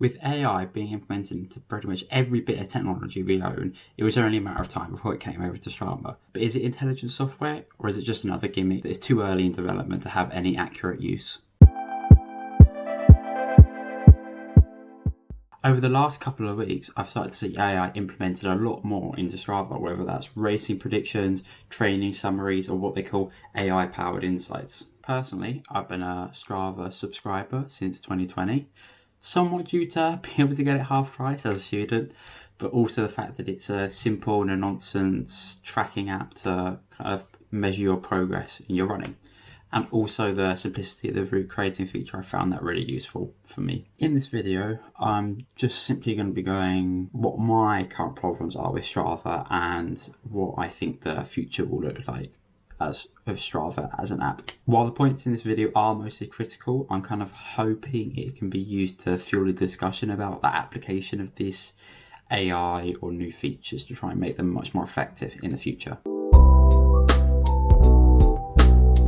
With AI being implemented into pretty much every bit of technology we own, it was only a matter of time before it came over to Strava. But is it intelligent software, or is it just another gimmick that is too early in development to have any accurate use? Over the last couple of weeks, I've started to see AI implemented a lot more into Strava, whether that's racing predictions, training summaries, or what they call AI-powered insights. Personally, I've been a Strava subscriber since 2020, somewhat due to being able to get it half price as a student, but also the fact that it's a simple, no-nonsense tracking app to kind of measure your progress in your running. And also the simplicity of the route creating feature, I found that really useful for me. In this video, I'm just simply going to be going what my current problems are with Strava and what I think the future will look like of Strava as an app. While the points in this video are mostly critical, I'm kind of hoping it can be used to fuel a discussion about the application of this AI or new features to try and make them much more effective in the future.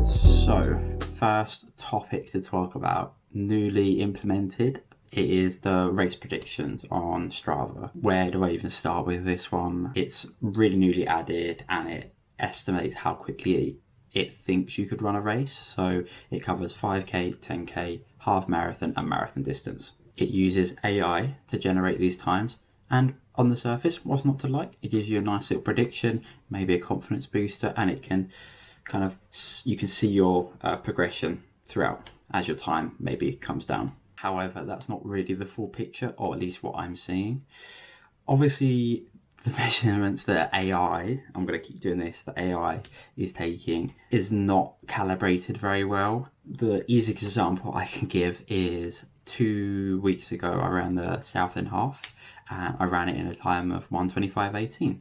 So, first topic to talk about, newly implemented, it is the race predictions on Strava. Where do I even start with this one? It's really newly added and it estimates how quickly it thinks you could run a race. So it covers 5k, 10k, half marathon and marathon distance. It uses AI to generate these times, and on the surface, what's not to like? It gives you a nice little prediction, maybe a confidence booster, and it can kind of, you can see your progression throughout as your time maybe comes down. However, that's not really the full picture, or at least what I'm seeing. Obviously, the measurements that AI, I'm going to keep doing this, the AI is taking is not calibrated very well. The easiest example I can give is 2 weeks ago I ran the Southend Half and I ran it in a time of 1:25.18.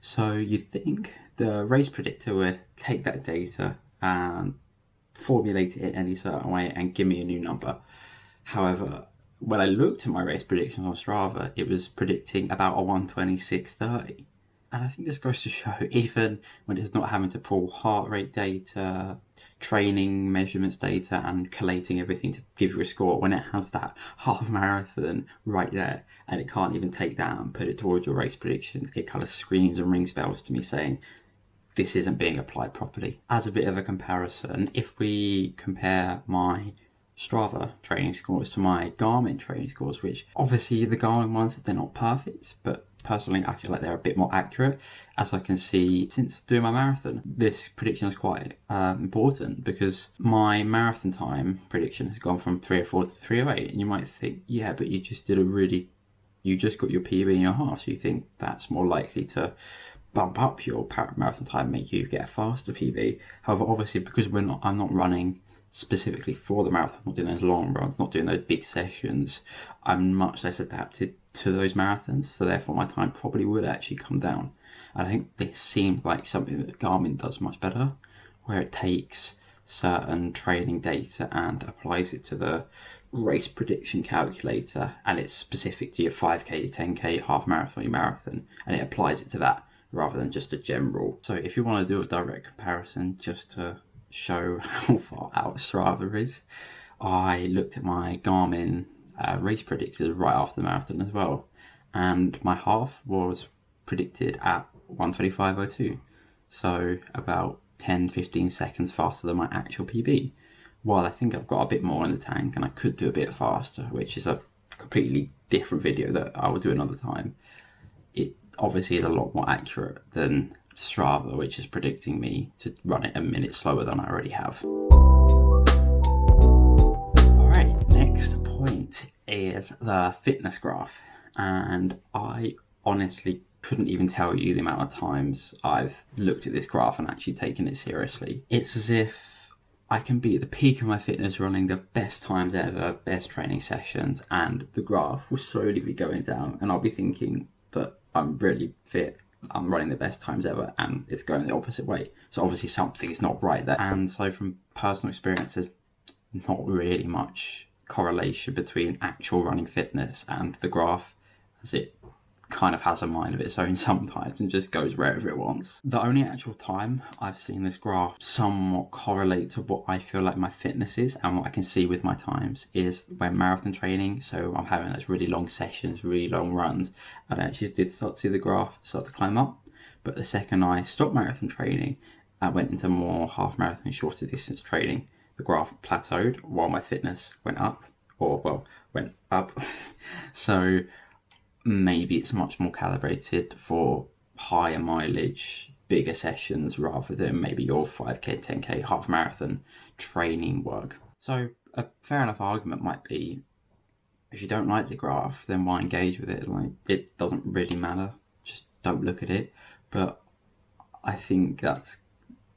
So you'd think the race predictor would take that data and formulate it in any certain way and give me a new number. However, when I looked at my race predictions on Strava, it was predicting about a 1:26.30. And I think this goes to show, even when it's not having to pull heart rate data, training measurements data, and collating everything to give you a score, when it has that half marathon right there, and it can't even take that and put it towards your race predictions, it kind of screams and rings bells to me saying, this isn't being applied properly. As a bit of a comparison, if we compare my Strava training scores to my Garmin training scores, which obviously the Garmin ones, they're not perfect, but personally I feel like they're a bit more accurate. As I can see, since doing my marathon, this prediction is quite important, because my marathon time prediction has gone from 3:04 to 3:08, and you might think, yeah, but you just got your PB in your half, so you think that's more likely to bump up your marathon time, make you get a faster PB. However, obviously, because I'm not running specifically for the marathon, not doing those long runs, not doing those big sessions, I'm much less adapted to those marathons, so therefore my time probably would actually come down. And I think this seems like something that Garmin does much better, where it takes certain training data and applies it to the race prediction calculator, and it's specific to your 5k, 10k, half marathon, your marathon, and it applies it to that rather than just a general. So if you want to do a direct comparison just to show how far out Strava is, I looked at my Garmin race predictors right after the marathon as well, and my half was predicted at 1:25.02, so about 10-15 seconds faster than my actual PB. While I think I've got a bit more in the tank and I could do a bit faster, which is a completely different video that I will do another time, it obviously is a lot more accurate than Strava, which is predicting me to run it a minute slower than I already have. Alright, next point is the fitness graph, and I honestly couldn't even tell you the amount of times I've looked at this graph and actually taken it seriously. It's as if I can be at the peak of my fitness, running the best times ever, best training sessions, and the graph will slowly be going down, and I'll be thinking, but I'm really fit, I'm running the best times ever, and it's going the opposite way. So obviously something's not right there. And so from personal experience, there's not really much correlation between actual running fitness and the graph, as it kind of has a mind of its own sometimes and just goes wherever it wants. The only actual time I've seen this graph somewhat correlate to what I feel like my fitness is and what I can see with my times is when marathon training. So I'm having those really long sessions, really long runs, and I actually did start to see the graph start to climb up. But the second I stopped marathon training, I went into more half marathon, shorter distance training, the graph plateaued while my fitness went up, went up. So maybe it's much more calibrated for higher mileage, bigger sessions rather than maybe your 5k, 10k, half marathon training work. So a fair enough argument might be, if you don't like the graph, then why engage with it? Like, it doesn't really matter, just don't look at it. But I think that's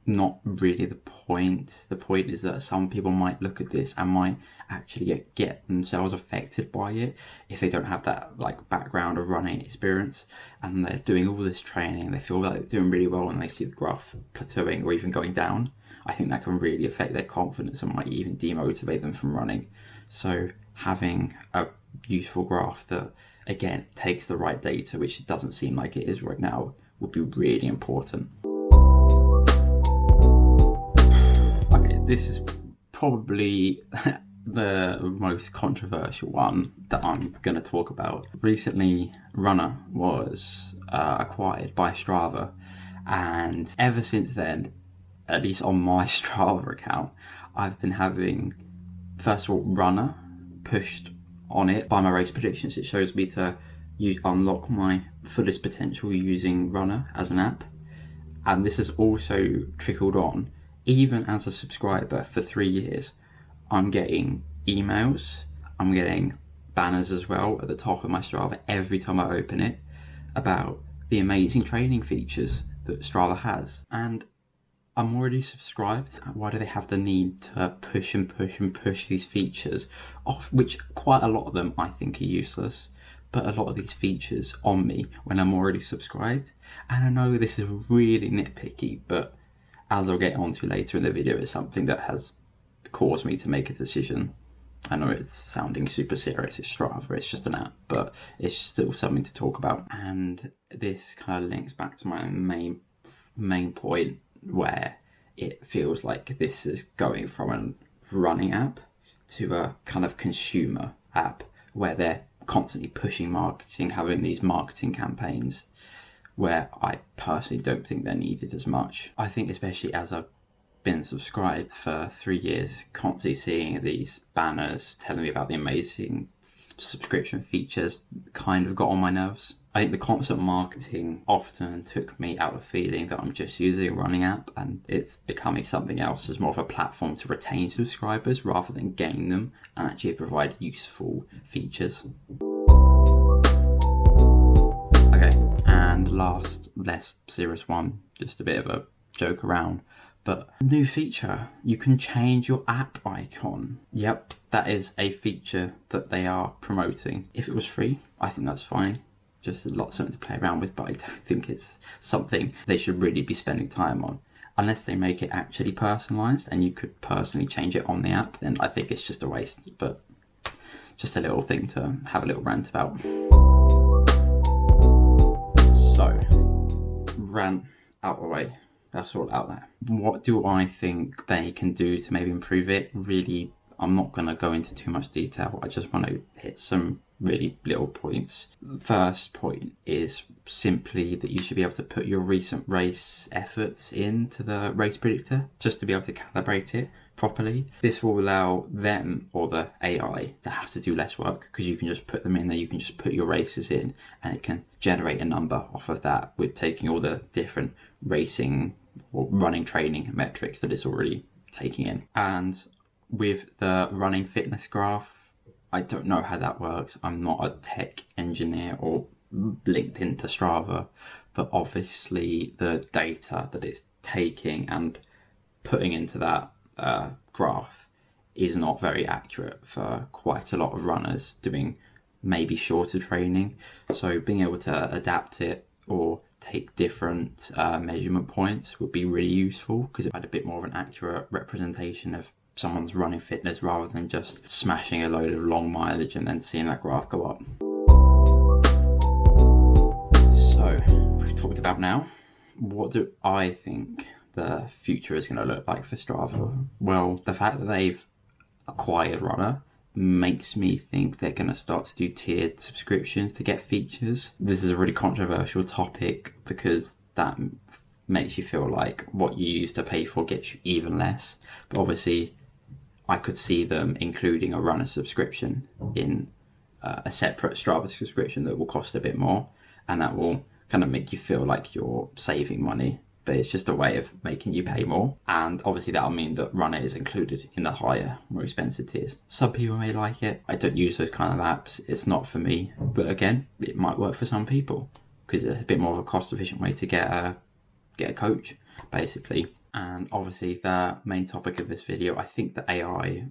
not really the point. The point is that some people might look at this and might actually get themselves affected by it if they don't have that like background of running experience, and they're doing all this training and they feel like they're doing really well and they see the graph plateauing or even going down. I think that can really affect their confidence and might even demotivate them from running. So having a useful graph that again takes the right data, which it doesn't seem like it is right now, would be really important. This is probably the most controversial one that I'm going to talk about. Recently, Runner was acquired by Strava, and ever since then, at least on my Strava account, I've been having, first of all, Runner pushed on it by my race predictions. It shows me to unlock my fullest potential using Runner as an app, and this has also trickled on. Even as a subscriber for 3 years, I'm getting emails, I'm getting banners as well at the top of my Strava every time I open it about the amazing training features that Strava has. And I'm already subscribed. Why do they have the need to push and push and push these features off, which quite a lot of them I think are useless, but a lot of these features on me when I'm already subscribed? And I know this is really nitpicky, but as I'll get onto later in the video, it's something that has caused me to make a decision. I know it's sounding super serious, it's Strava, it's just an app, but it's still something to talk about. And this kind of links back to my main point, where it feels like this is going from a running app to a kind of consumer app, where they're constantly pushing marketing, having these marketing campaigns, where I personally don't think they're needed as much. I think especially as I've been subscribed for 3 years, constantly seeing these banners telling me about the amazing subscription features kind of got on my nerves. I think the constant marketing often took me out of the feeling that I'm just using a running app, and it's becoming something else, as more of a platform to retain subscribers rather than gain them and actually provide useful features. And last, less serious one, just a bit of a joke around, but new feature, you can change your app icon. Yep, that is a feature that they are promoting. If it was free, I think that's fine. Just a lot something to play around with, but I don't think it's something they should really be spending time on. Unless they make it actually personalised and you could personally change it on the app, then I think it's just a waste. But just a little thing to have a little rant about. So, rant out the way, that's all out there. What do I think they can do to maybe improve it? Really, I'm not going to go into too much detail. I just want to hit some really little points. First point is simply that you should be able to put your recent race efforts into the race predictor just to be able to calibrate it properly. This will allow them, or the AI, to have to do less work, because you can just put them in there, you can just put your races in and it can generate a number off of that with taking all the different racing or running training metrics that it's already taking in. And with the running fitness graph, I don't know how that works. I'm not a tech engineer or linked into Strava, but obviously the data that it's taking and putting into that graph is not very accurate for quite a lot of runners doing maybe shorter training. So being able to adapt it or take different measurement points would be really useful, because it had a bit more of an accurate representation of someone's running fitness rather than just smashing a load of long mileage and then seeing that graph go up. talked about now, what do I think the future is going to look like for Strava? Well, the fact that they've acquired Runner makes me think they're going to start to do tiered subscriptions to get features. This is a really controversial topic because that makes you feel like what you used to pay for gets you even less. But obviously, I could see them including a Runner subscription in a separate Strava subscription that will cost a bit more, and that will kind of make you feel like you're saving money, but it's just a way of making you pay more. And obviously that'll mean that Runner is included in the higher, more expensive tiers. Some people may like it. I don't use those kind of apps. It's not for me, but again, it might work for some people because it's a bit more of a cost efficient way to get a coach, basically. And obviously the main topic of this video, I think the AI,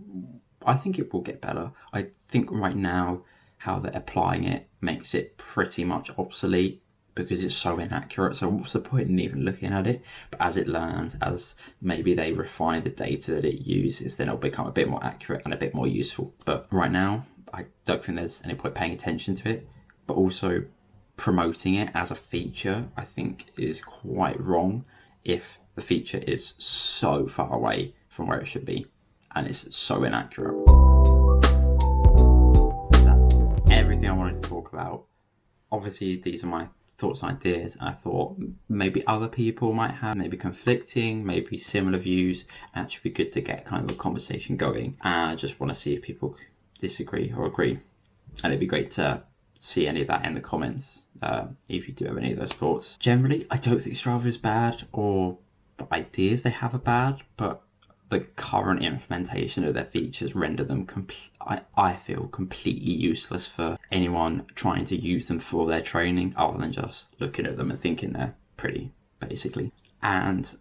I think it will get better. I think right now how they're applying it makes it pretty much obsolete because it's so inaccurate. So what's the point in even looking at it? But as it learns, as maybe they refine the data that it uses, then it'll become a bit more accurate and a bit more useful. But right now, I don't think there's any point paying attention to it. But also promoting it as a feature, I think is quite wrong if the feature is so far away from where it should be and it's so inaccurate. That's everything I wanted to talk about. Obviously, these are my thoughts and ideas, and I thought maybe other people might have maybe conflicting, maybe similar views, and it should be good to get kind of a conversation going. And I just want to see if people disagree or agree, and it'd be great to see any of that in the comments if you do have any of those thoughts. Generally, I don't think Strava is bad, or the ideas they have are bad, but the current implementation of their features render them I feel completely useless for anyone trying to use them for their training, other than just looking at them and thinking they're pretty, basically. And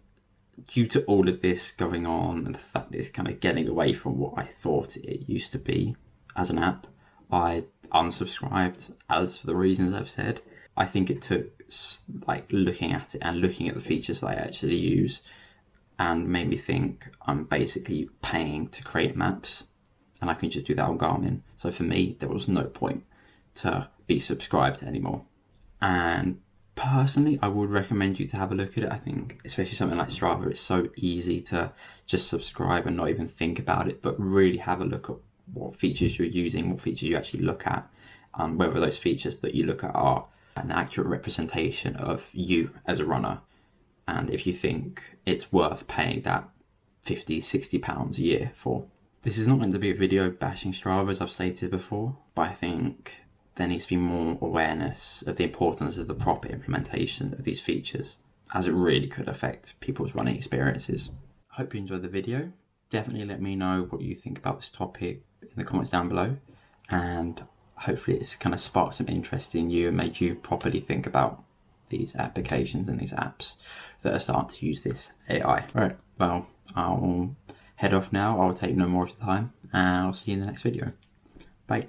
due to all of this going on and the fact that it's kind of getting away from what I thought it used to be as an app, I unsubscribed as for the reasons I've said. I think it took like looking at it and looking at the features that I actually use and made me think I'm basically paying to create maps and I can just do that on Garmin. So for me, there was no point to be subscribed anymore. And personally, I would recommend you to have a look at it. I think especially something like Strava, it's so easy to just subscribe and not even think about it, but really have a look at what features you're using, what features you actually look at, and whether those features that you look at are an accurate representation of you as a runner. And if you think it's worth paying that £50-60 a year for. This is not meant to be a video bashing Strava, as I've stated before, but I think there needs to be more awareness of the importance of the proper implementation of these features, as it really could affect people's running experiences. I hope you enjoyed the video. Definitely let me know what you think about this topic in the comments down below, and hopefully it's kind of sparked some interest in you and made you properly think about these applications and these apps that are starting to use this AI. Right, well, I'll head off now. I'll take no more of the time, and I'll see you in the next video. Bye.